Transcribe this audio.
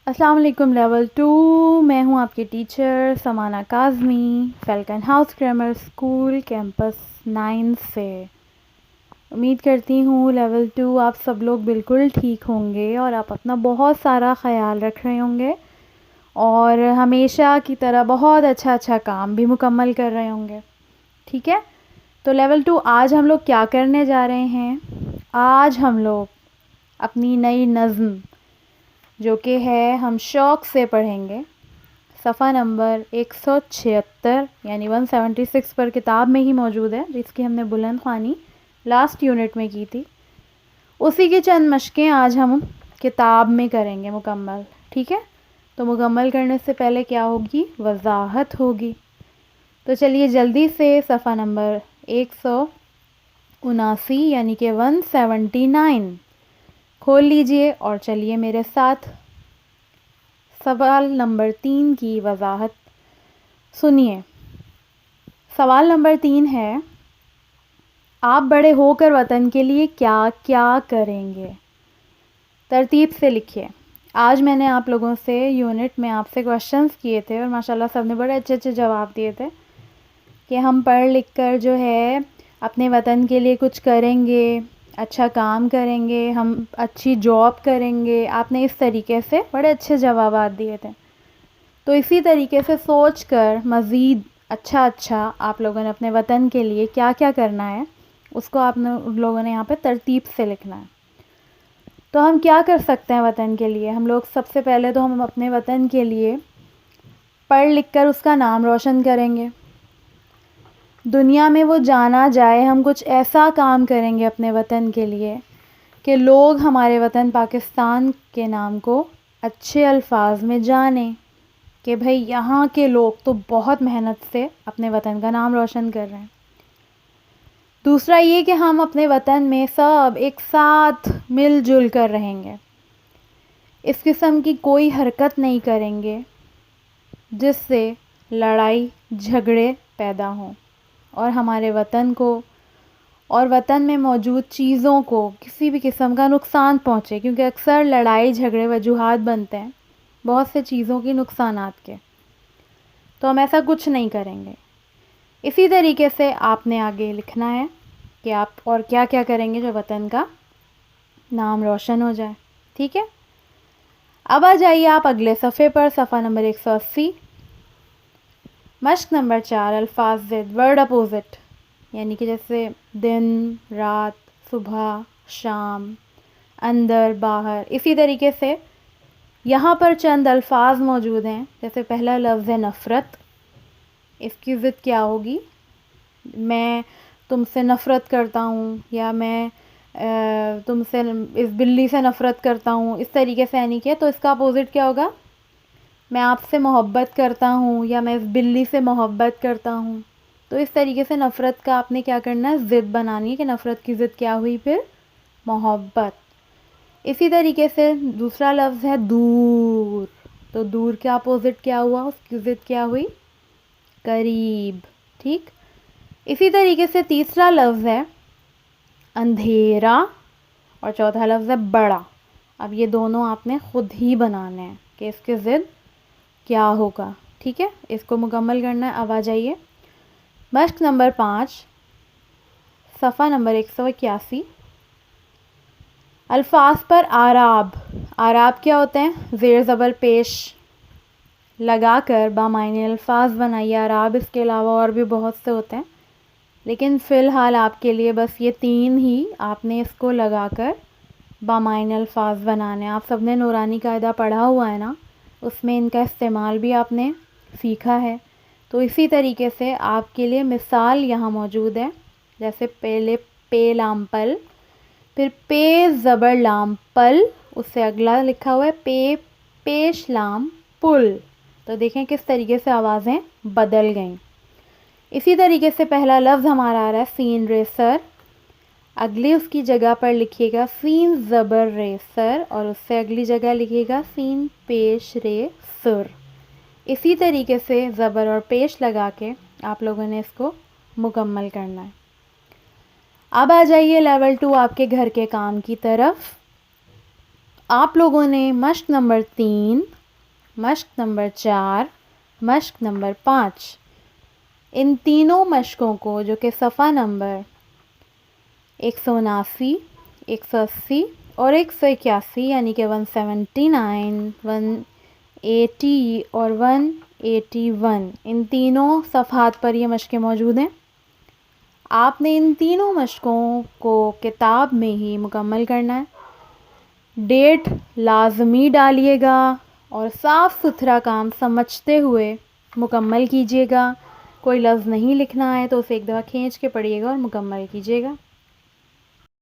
السلام علیکم لیول 2 میں ہوں آپ کی teacher Samana Kazmi, Falcon House Grammar School campus 9 سے۔ امید کرتی ہوں لیول 2 آپ سب لوگ بالکل ٹھیک ہوں گے اور آپ اپنا بہت سارا خیال رکھ رہے ہوں گے اور ہمیشہ کی طرح بہت اچھا کام بھی مکمل کر رہے ہوں گے، ٹھیک ہے؟ تو لیول 2 آج ہم لوگ کیا کرنے جا رہے ہیں؟ آج ہم لوگ اپنی نئی نظم جو کہ ہے ہم شوق سے پڑھیں گے، صفحہ نمبر 176 یعنی 176 پر کتاب میں ہی موجود ہے، جس کی ہم نے بلند خوانی لاسٹ یونٹ میں کی تھی۔ اسی کی چند مشقیں آج ہم کتاب میں کریں گے مکمل، ٹھیک ہے؟ تو مکمل کرنے سے پہلے کیا ہوگی؟ وضاحت ہوگی۔ تو چلیے جلدی سے صفحہ نمبر 179 یعنی کہ 179 کھول لیجئے اور چلیے میرے ساتھ سوال نمبر 3 کی وضاحت سنیے۔ سوال نمبر 3 ہے، آپ بڑے ہو کر وطن کے لیے کیا کیا کریں گے؟ ترتیب سے لکھیے۔ آج میں نے آپ لوگوں سے یونٹ میں آپ سے کوشچنز کیے تھے اور ماشاءاللہ سب نے بڑے اچھے جواب دیے تھے کہ ہم پڑھ لکھ کر جو ہے اپنے وطن کے لیے کچھ کریں گے، اچھا کام کریں گے، ہم اچھی جاب کریں گے۔ آپ نے اس طریقے سے بڑے اچھے جوابات دیے تھے، تو اسی طریقے سے سوچ کر مزید اچھا آپ لوگوں نے اپنے وطن کے لیے کیا کیا کرنا ہے اس کو آپ لوگوں نے یہاں پہ ترتیب سے لکھنا ہے۔ تو ہم کیا کر سکتے ہیں وطن کے لیے؟ ہم لوگ سب سے پہلے تو ہم اپنے وطن کے لیے پڑھ لکھ کر اس کا نام روشن کریں گے، دنیا میں وہ جانا جائے۔ ہم کچھ ایسا کام کریں گے اپنے وطن کے لیے کہ لوگ ہمارے وطن پاکستان کے نام کو اچھے الفاظ میں جانیں کہ بھئی یہاں کے لوگ تو بہت محنت سے اپنے وطن کا نام روشن کر رہے ہیں۔ دوسرا یہ کہ ہم اپنے وطن میں سب ایک ساتھ مل جل کر رہیں گے، اس قسم کی کوئی حرکت نہیں کریں گے جس سے لڑائی جھگڑے پیدا ہوں اور ہمارے وطن کو اور وطن میں موجود چیزوں کو کسی بھی قسم کا نقصان پہنچے، کیونکہ اکثر لڑائی جھگڑے وجوہات بنتے ہیں بہت سے چیزوں کی نقصانات کے، تو ہم ایسا کچھ نہیں کریں گے۔ اسی طریقے سے آپ نے آگے لکھنا ہے کہ آپ اور کیا کیا کریں گے جو وطن کا نام روشن ہو جائے، ٹھیک ہے؟ اب آ جائیے آپ اگلے صفحے پر، صفحہ نمبر 180 مشق نمبر 4 الفاظ ضد ورڈ اپوزٹ، یعنی کہ جیسے دن، رات، صبح، شام، اندر، باہر۔ اسی طریقے سے یہاں پر چند الفاظ موجود ہیں، جیسے پہلا لفظ ہے نفرت، اس کی ضد کیا ہوگی؟ میں تم سے نفرت کرتا ہوں، یا میں تم سے اس بلی سے نفرت کرتا ہوں، اس طریقے سے یعنی کہ تو اس کا اپوزٹ کیا ہوگا؟ میں آپ سے محبت کرتا ہوں یا میں اس بلی سے محبت کرتا ہوں۔ تو اس طریقے سے نفرت کا آپ نے کیا کرنا ہے؟ ضد بنانی ہے کہ نفرت کی ضد کیا ہوئی پھر؟ محبت۔ اسی طریقے سے دوسرا لفظ ہے دور، تو دور کا اپوزٹ کیا ہوا؟ اس کی ضد کیا ہوئی؟ قریب، ٹھیک؟ اسی طریقے سے تیسرا لفظ ہے اندھیرا اور چوتھا لفظ ہے بڑا۔ اب یہ دونوں آپ نے خود ہی بنانے ہیں کہ اس کے ضد کیا ہوگا، ٹھیک ہے؟ اس کو مکمل کرنا ہے۔ اب آ جائیے مشق نمبر 5 صفحہ نمبر 181 الفاظ پر آراب۔ آراب کیا ہوتے ہیں؟ زیر زبر پیش لگا کر بامعنی الفاظ بنائیے۔ آراب اس کے علاوہ اور بھی بہت سے ہوتے ہیں، لیکن فی الحال آپ کے لیے بس یہ 3 ہی آپ نے اس کو لگا کر بامعنی الفاظ بنانے ہیں۔ آپ سب نے نورانی قاعدہ پڑھا ہوا ہے نا، اس میں ان کا استعمال بھی آپ نے سیکھا ہے۔ تو اسی طریقے سے آپ کے لیے مثال یہاں موجود ہے، جیسے پہلے پے لام پل، پھر پے زبر لام پل، اس سے اگلا لکھا ہوا ہے پے پیش لام پل۔ تو دیکھیں کس طریقے سے آوازیں بدل گئیں۔ اسی طریقے سے پہلا لفظ ہمارا آ رہا ہے سین رے سر، اگلی اس کی جگہ پر لکھیے گا سین زبر رے سر اور اس سے اگلی جگہ لکھیے گا سین پیش رے سر۔ اسی طریقے سے زبر اور پیش لگا کے آپ لوگوں نے اس کو مکمل کرنا ہے۔ اب آ جائیے لیول 2 آپ کے گھر کے کام کی طرف۔ آپ لوگوں نے مشق نمبر 3، مشق نمبر 4، مشق نمبر 5 ان تینوں مشقوں کو جو کہ صفحہ نمبر 179، 180 اور 181 یعنی کہ 179، 180 اور 181 ان تینوں صفحات پر یہ مشقیں موجود ہیں. آپ نے ان تینوں مشقوں کو کتاب میں ہی مکمل کرنا ہے. ڈیٹ لازمی ڈالیے گا اور صاف ستھرا کام سمجھتے ہوئے مکمل کیجیے گا. کوئی لفظ نہیں لکھنا ہے تو اسے ایک دفعہ کھینچ کے پڑھیے گا اور مکمل کیجیے گا.